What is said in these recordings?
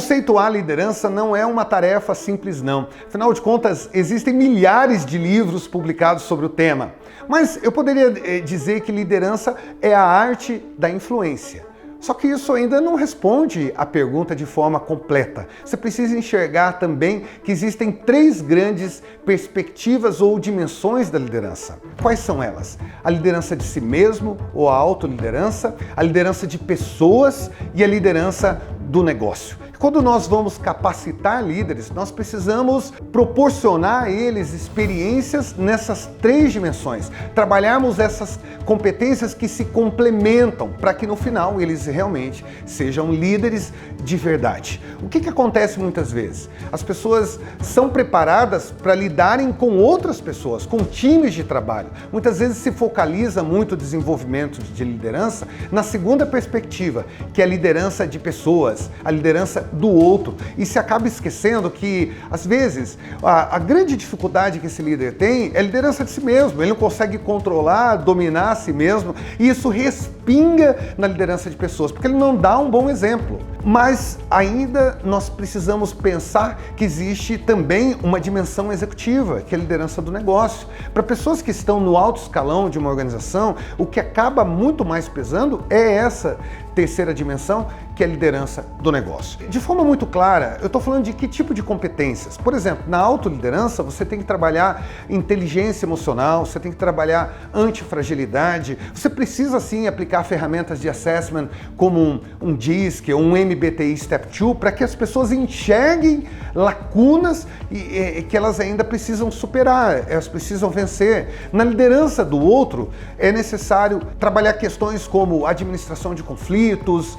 Conceituar liderança não é uma tarefa simples não. Afinal de contas, existem milhares de livros publicados sobre o tema. Mas eu poderia dizer que liderança é a arte da influência. Só que isso ainda não responde a pergunta de forma completa. Você precisa enxergar também que existem 3 grandes perspectivas ou dimensões da liderança. Quais são elas? A liderança de si mesmo, ou a autoliderança, a liderança de pessoas e a liderança do negócio. Quando nós vamos capacitar líderes, nós precisamos proporcionar a eles experiências nessas 3 dimensões. Trabalharmos essas competências que se complementam para que no final eles realmente sejam líderes de verdade. O que acontece muitas vezes? As pessoas são preparadas para lidarem com outras pessoas, com times de trabalho. Muitas vezes se focaliza muito o desenvolvimento de liderança na segunda perspectiva, que é a liderança de pessoas, a liderança do outro, e se acaba esquecendo que, às vezes, a grande dificuldade que esse líder tem é a liderança de si mesmo. Ele não consegue controlar, dominar a si mesmo, e isso respinga na liderança de pessoas, porque ele não dá um bom exemplo. Mas ainda nós precisamos pensar que existe também uma dimensão executiva, que é a liderança do negócio. Para pessoas que estão no alto escalão de uma organização, o que acaba muito mais pesando é essa terceira dimensão, que é a liderança do negócio. De forma muito clara, eu estou falando de que tipo de competências. Por exemplo, na autoliderança, você tem que trabalhar inteligência emocional, você tem que trabalhar antifragilidade, você precisa sim aplicar ferramentas de assessment como um DISC ou um MBTI Step 2 para que as pessoas enxerguem lacunas que elas ainda precisam superar, elas precisam vencer. Na liderança do outro, é necessário trabalhar questões como administração de conflitos,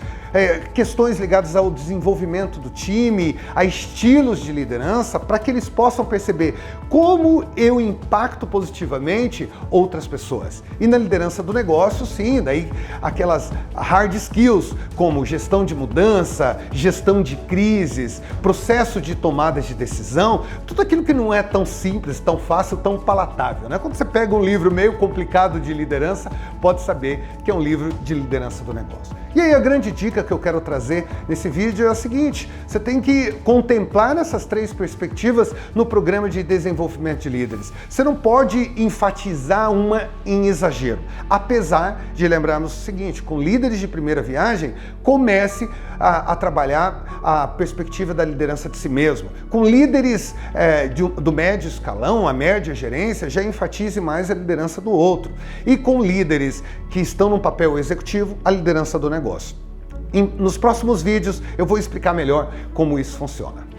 questões ligadas ao desenvolvimento do time, a estilos de liderança, para que eles possam perceber como eu impacto positivamente outras pessoas. E na liderança do negócio, sim, daí aquelas hard skills, como gestão de mudança, gestão de crises, processo de tomada de decisão, tudo aquilo que não é tão simples, tão fácil, tão palatável, né? Quando você pega um livro meio complicado de liderança, pode saber que é um livro de liderança do negócio. E aí a grande dica que eu quero trazer nesse vídeo é a seguinte: você tem que contemplar essas 3 perspectivas no programa de desenvolvimento de líderes. Você não pode enfatizar uma em exagero. Apesar de lembrarmos o seguinte, com líderes de primeira viagem, comece a trabalhar a perspectiva da liderança de si mesmo. Com líderes do médio escalão, a média gerência, já enfatize mais a liderança do outro. E com líderes que estão no papel executivo, a liderança do negócio. Nos próximos vídeos eu vou explicar melhor como isso funciona.